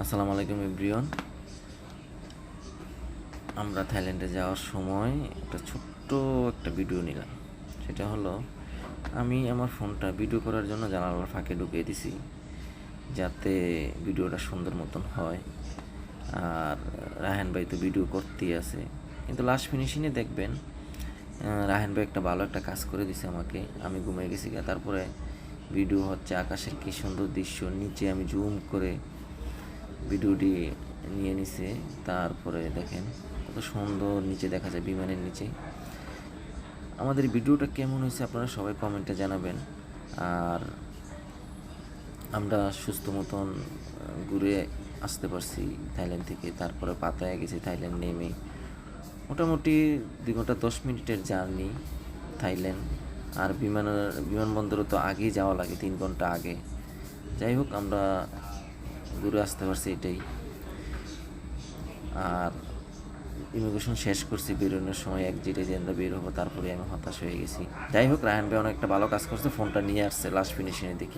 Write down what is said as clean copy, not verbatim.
আসসালামু আলাইকুম এভরিওয়ান। আমরা থাইল্যান্ডে যাওয়ার সময় ছোট্ট একটা ভিডিও নিলাম। সেটা হলো, আমি আমার ফোনটা ভিডিও করার জন্য জানালার ফাঁকে ঢুকিয়ে দিছি, যাতে ভিডিওটা সুন্দর মতন হয়। আর রায়হান ভাই তো ভিডিও করতেই আছে, কিন্তু লাস্ট ফিনিশিংয়ে দেখবেন রায়হান ভাই ভালো একটা কাজ করে দিছে আমাকে। আমি ঘুমিয়ে গেছি তারপরে ভিডিও হচ্ছে, আকাশের কী সুন্দর দৃশ্য, নিচে আমি জুম করে ভিডিওটি নিয়ে নিছে। তারপরে দেখেন কত সুন্দর নিচে দেখা যায়, বিমানের নিচে। আমাদের ভিডিওটা কেমন হয়েছে আপনারা সবাই কমেন্টে জানাবেন। আর আমরা সুস্থ মতন ঘুরে আসতে পারছি থাইল্যান্ড থেকে। তারপরে পাতায় গেছি থাইল্যান্ড নেমে, মোটামুটি 2 ঘন্টা 10 মিনিটের জার্নি থাইল্যান্ড। আর বিমানবন্দরে তো আগেই যাওয়া লাগে, 3 ঘন্টা আগে। যাই হোক, আমরা ঘুরে আসতে পারছি এটাই। আর ইমিগ্রেশন শেষ করছি, বেরোনোর সময় এক্সিটে যে আমরা বের হবো, তারপরে আমি হতাশ হয়ে গেছি। যাই হোক, রায়হান ভাই অনেকটা ভালো কাজ করছে, ফোনটা নিয়ে আসছে লাস্ট ফিনিশিংয়ে দেখি।